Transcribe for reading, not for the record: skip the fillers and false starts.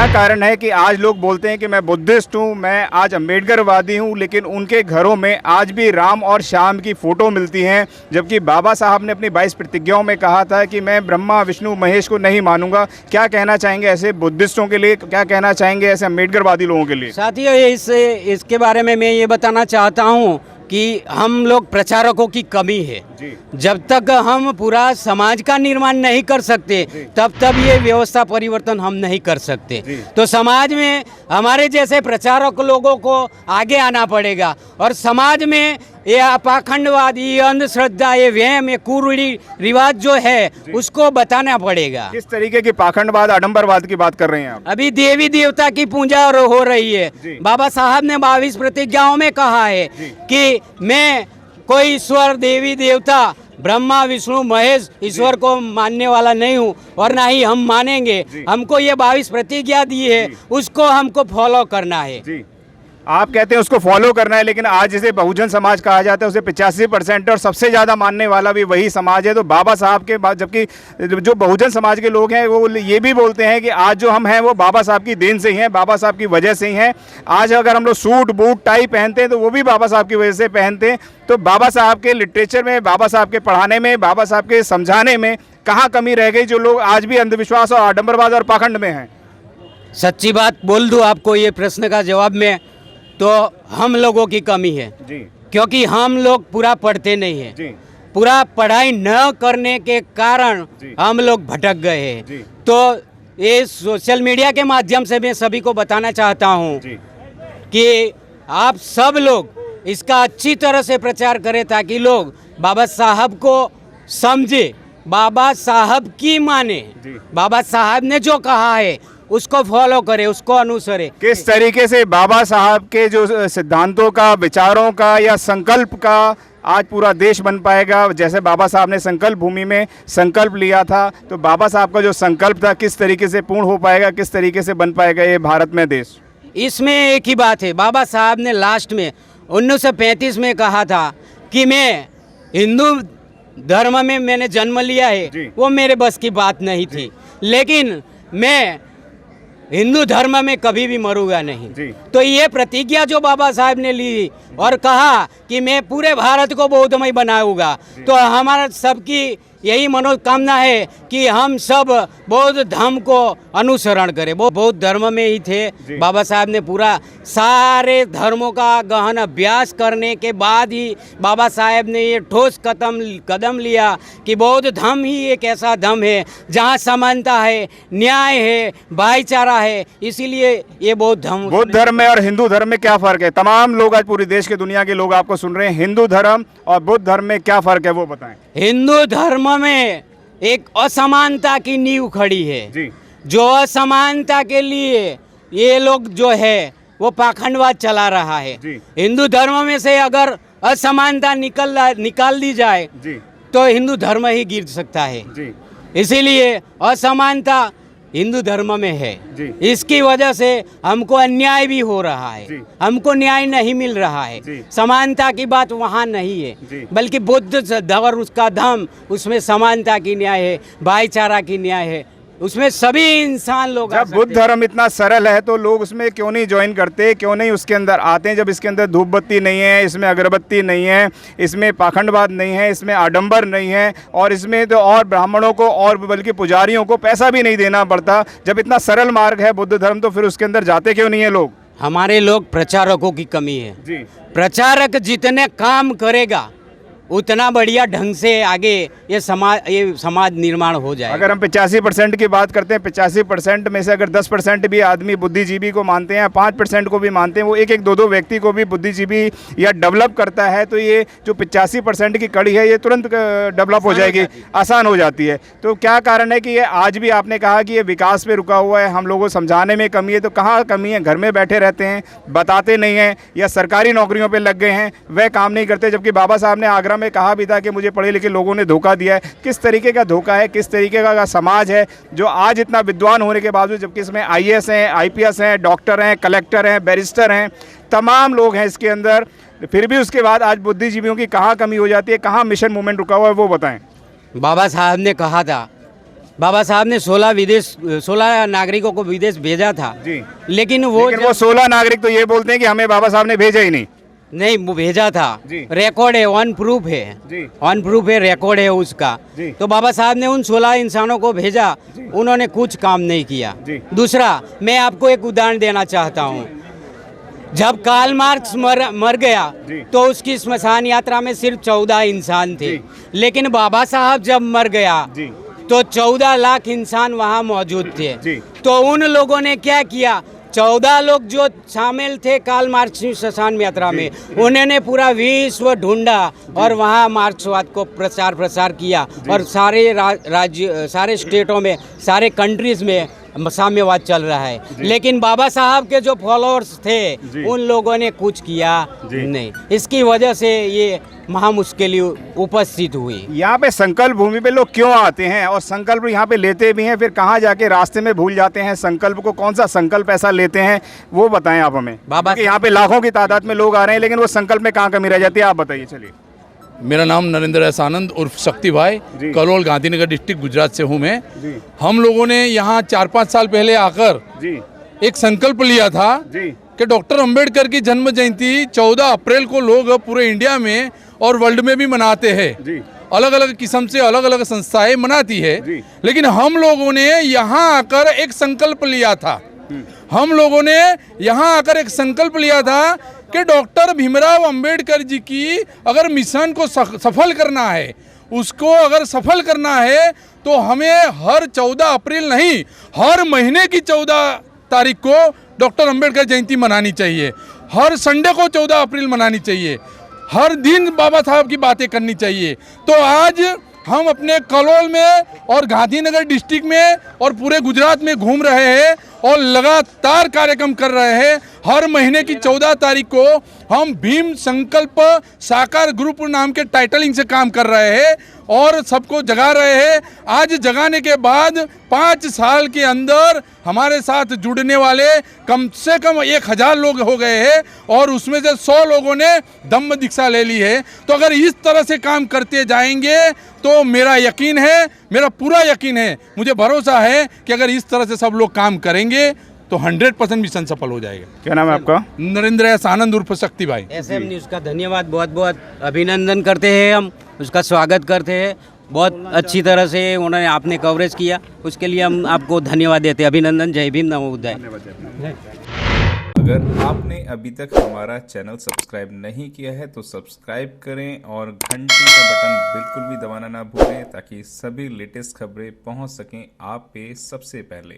क्या कारण है कि आज लोग बोलते हैं कि मैं बुद्धिस्ट हूँ, मैं आज अम्बेडकरवादी हूँ, लेकिन उनके घरों में आज भी राम और श्याम की फ़ोटो मिलती हैं, जबकि बाबा साहब ने अपनी 22 प्रतिज्ञाओं में कहा था कि मैं ब्रह्मा विष्णु महेश को नहीं मानूंगा। क्या कहना चाहेंगे ऐसे बुद्धिस्टों के लिए, क्या कहना चाहेंगे ऐसे अम्बेडकरवादी लोगों के लिए? साथियों, इसके बारे में मैं ये बताना चाहता हूँ कि हम लोग प्रचारकों की कमी है। जब तक हम पूरा समाज का निर्माण नहीं कर सकते तब तक ये व्यवस्था परिवर्तन हम नहीं कर सकते। तो समाज में हमारे जैसे प्रचारक लोगों को आगे आना पड़ेगा और समाज में ये पाखंडवाद, ये अंधश्रद्धा, ये वहम, ये कुरीति रिवाज जो है उसको बताना पड़ेगा। किस तरीके की पाखंडवाद, आडंबरवाद की बात कर रहे हैं आप? अभी देवी देवता की पूजा हो रही है। बाबा साहब ने 22 प्रतिज्ञाओं में कहा है कि मैं कोई ईश्वर, देवी देवता, ब्रह्मा विष्णु महेश ईश्वर को मानने वाला नहीं हूँ और ना ही हम मानेंगे। हमको ये 22 प्रतिज्ञा दी है, उसको हमको फॉलो करना है। आप कहते हैं उसको फॉलो करना है, लेकिन आज जिसे बहुजन समाज कहा जाता है उसे 85% और सबसे ज़्यादा मानने वाला भी वही समाज है। तो बाबा साहब के बाद, जबकि जो बहुजन समाज के लोग हैं वो ये भी बोलते हैं कि आज जो हम हैं वो बाबा साहब की देन से ही हैं, बाबा साहब की वजह से ही हैं। आज अगर हम लोग सूट बूट टाई पहनते हैं तो वो भी बाबा साहब की वजह से पहनते हैं। तो बाबा साहब के लिटरेचर में, बाबा साहब के पढ़ाने में, बाबा साहब के समझाने में कहाँ कमी रह गई जो लोग आज भी अंधविश्वास और आडंबरवाद और पाखंड में हैं? सच्ची बात बोल दूँ आपको ये प्रश्न का जवाब में, तो हम लोगों की कमी है जी। क्योंकि हम लोग पूरा पढ़ते नहीं हैं, पूरा पढ़ाई न करने के कारण हम लोग भटक गए हैं। तो ये सोशल मीडिया के माध्यम से मैं सभी को बताना चाहता हूँ कि आप सब लोग इसका अच्छी तरह से प्रचार करें ताकि लोग बाबा साहब को समझे, बाबा साहब की माने, बाबा साहब ने जो कहा है उसको फॉलो करे, उसको अनुसरे। किस तरीके से बाबा साहब के जो सिद्धांतों का, विचारों का या संकल्प का आज पूरा देश बन पाएगा? जैसे बाबा साहब ने संकल्प भूमि में संकल्प लिया था, तो बाबा साहब का जो संकल्प था किस तरीके से पूर्ण हो पाएगा, किस तरीके से बन पाएगा ये भारत में देश? इसमें एक ही बात है, बाबा साहब ने लास्ट में 1935 में कहा था कि मैं हिंदू धर्म में मैंने जन्म लिया है, वो मेरे बस की बात नहीं थी, लेकिन मैं हिंदू धर्म में कभी भी मरूंगा नहीं। तो ये प्रतिज्ञा जो बाबा साहब ने ली और कहा कि मैं पूरे भारत को बौद्धमय बनाऊंगा, तो हमारा सबकी यही मनोकामना है कि हम सब बौद्ध धर्म को अनुसरण करें। वो बौद्ध धर्म में ही थे। बाबा साहब ने पूरा सारे धर्मों का गहन अभ्यास करने के बाद ही बाबा साहब ने ये ठोस कदम लिया कि बौद्ध धर्म ही एक ऐसा धर्म है जहाँ समानता है, न्याय है, भाईचारा है। इसीलिए ये बौद्ध धर्म में और हिंदू धर्म में क्या फ़र्क है? तमाम लोग आज पूरी देश के दुनिया के लोग आपको सुन रहे हैं। हिंदू धर्म और बुद्ध धर्म में क्या फ़र्क है वो बताएं। हिंदू धर्म में एक असमानता की नींव खड़ी है जी। जो असमानता के लिए ये लोग जो है वो पाखंडवाद चला रहा है। हिंदू धर्म में से अगर असमानता निकाल दी जाए जी, तो हिंदू धर्म ही गिर सकता है जी। इसीलिए असमानता हिंदू धर्म में है जी। इसकी वजह से हमको अन्याय भी हो रहा है, हमको न्याय नहीं मिल रहा है। समानता की बात वहाँ नहीं है, बल्कि बुद्ध और उसका धर्म, उसमें समानता की न्याय है, भाईचारा की न्याय है, उसमें सभी इंसान लोग। जब बुद्ध धर्म इतना सरल है तो लोग उसमें क्यों नहीं ज्वाइन करते, क्यों नहीं उसके अंदर आते हैं? जब इसके अंदर धूप बत्ती नहीं है, इसमें अगरबत्ती नहीं है, इसमें पाखंडवाद नहीं है, इसमें आडंबर नहीं है, और इसमें तो और ब्राह्मणों को और बल्कि पुजारियों को पैसा भी नहीं देना पड़ता। जब इतना सरल मार्ग है बुद्ध धर्म, तो फिर उसके अंदर जाते क्यों नहीं है लोग? हमारे लोग प्रचारकों की कमी है जी। प्रचारक जितने काम करेगा उतना बढ़िया ढंग से आगे ये समाज निर्माण हो जाए। अगर हम 85% की बात करते हैं, 85% में से अगर 10% भी आदमी बुद्धिजीवी को मानते हैं, 5% को भी मानते हैं, वो एक दो व्यक्ति को भी बुद्धिजीवी या डेवलप करता है, तो ये जो 85% की कड़ी है ये तुरंत डेवलप हो जाएगी, आसान हो जाती है। तो क्या कारण है कि ये आज भी आपने कहा कि ये विकास पे रुका हुआ है, हम लोगों को समझाने में कमी है? तो कहाँ कमी है? घर में बैठे रहते हैं, बताते नहीं हैं, या सरकारी नौकरियों पर लग गए हैं, वह काम नहीं करते। जबकि बाबा साहब ने आगरा में कहा भी था कि मुझे पढ़े लिखे लोगों ने धोखा दिया है। किस तरीके का धोखा है, किस तरीके का समाज है जो आज इतना विद्वान होने के बावजूद, जबकि इसमें IAS हैं, IPS हैं, डॉक्टर हैं, कलेक्टर हैं, बैरिस्टर हैं, तमाम लोग हैं इसके अंदर, फिर भी उसके बाद आज बुद्धिजीवियों की कहाँ कमी हो जाती है, कहाँ मिशन मूवमेंट रुका हुआ है, वो बताएं। बाबा साहब ने कहा था बाबा साहब ने 16 नागरिकों को विदेश भेजा था जी। लेकिन वो 16 नागरिक तो ये बोलते हैं कि हमें बाबा साहब ने भेजा ही नहीं। नहीं, वो भेजा था, जी। रिकॉर्ड है, ऑन प्रूफ है, जी। ऑन प्रूफ है, रिकॉर्ड है उसका। जी। तो बाबा साहब ने उन 16 इंसानों को भेजा, उन्होंने कुछ काम नहीं किया। जी। दूसरा, मैं आपको एक उदाहरण देना चाहता हूँ। जब कार्ल मार्क्स मर गया जी। तो उसकी स्मशान यात्रा में सिर्फ 14 इंसान थे, लेकिन बाबा साहब जब मर गया जी। तो 14 लाख इंसान वहाँ मौजूद थे। जी। तो उन लोगों ने क्या किया, 14 लोग जो शामिल थे कार्ल मार्क्स की स्मशान यात्रा में, उन्होंने पूरा विश्व ढूंढा और वहाँ मार्क्सवाद को प्रसार किया और सारे राज्य, सारे स्टेटों में, सारे कंट्रीज में साम्यवाद चल रहा है। लेकिन बाबा साहब के जो फॉलोअर्स थे उन लोगों ने कुछ किया नहीं। इसकी वजह से ये महामुश्किल उपस्थित हुई। यहाँ पे संकल्प भूमि पे लोग क्यों आते हैं और संकल्प यहाँ पे लेते भी हैं, फिर कहाँ जाके रास्ते में भूल जाते हैं संकल्प को? कौन सा संकल्प ऐसा लेते हैं वो बताएं आप हमें। बाबा यहाँ पे लाखों की तादाद में लोग आ रहे हैं, लेकिन वो संकल्प में कहाँ कमी रह जाती है, आप बताइए। चलिए। मेरा नाम नरेंद्र एस आनंद उर्फ शक्ति भाई, कलोल गांधीनगर डिस्ट्रिक्ट गुजरात से हूँ मैं। हम लोगों ने यहाँ 4-5 साल पहले आकर एक संकल्प लिया था कि डॉक्टर अंबेडकर की जन्म जयंती 14 अप्रैल को लोग पूरे इंडिया में और वर्ल्ड में भी मनाते हैं। अलग अलग किस्म से अलग अलग संस्थाएं मनाती है, लेकिन हम लोगों ने यहाँ आकर एक संकल्प लिया था। हम लोगों ने यहाँ आकर एक संकल्प लिया था कि डॉक्टर भीमराव अंबेडकर जी की अगर मिशन को सफल करना है, उसको अगर सफल करना है तो हमें हर 14 अप्रैल नहीं, हर महीने की 14 तारीख को डॉक्टर अंबेडकर जयंती मनानी चाहिए। हर संडे को 14 अप्रैल मनानी चाहिए। हर दिन बाबा साहब की बातें करनी चाहिए। तो आज हम अपने कलोल में और गांधीनगर डिस्ट्रिक्ट में और पूरे गुजरात में घूम रहे हैं और लगातार कार्यक्रम कर रहे हैं। हर महीने की 14 तारीख को हम भीम संकल्प साकार ग्रुप नाम के टाइटलिंग से काम कर रहे हैं और सबको जगा रहे हैं। आज जगाने के बाद 5 साल के अंदर हमारे साथ जुड़ने वाले कम से कम 1000 लोग हो गए हैं और उसमें से 100 लोगों ने धम्म दीक्षा ले ली है। तो अगर इस तरह से काम करते जाएंगे तो मेरा यकीन है, मेरा पूरा यकीन है, मुझे भरोसा है कि अगर इस तरह से सब लोग काम करेंगे तो 100% मिशन सफल हो जाएगा। क्या नाम है आपका? नरेंद्र एस आनंद उर्फ शक्ति भाई। एसएम न्यूज़ का धन्यवाद, बहुत बहुत अभिनंदन करते हैं, हम उसका स्वागत करते हैं। बहुत अच्छी तरह से उन्होंने आपने कवरेज किया, उसके लिए हम आपको धन्यवाद देते हैं। अभिनंदन, जय भीम, नमो बुद्धाय। अगर आपने अभी तक हमारा चैनल सब्सक्राइब नहीं किया है तो सब्सक्राइब करें और घंटी का बटन बिल्कुल भी दबाना ना भूलें ताकि सभी लेटेस्ट खबरें पहुंच सकें आप पे सबसे पहले।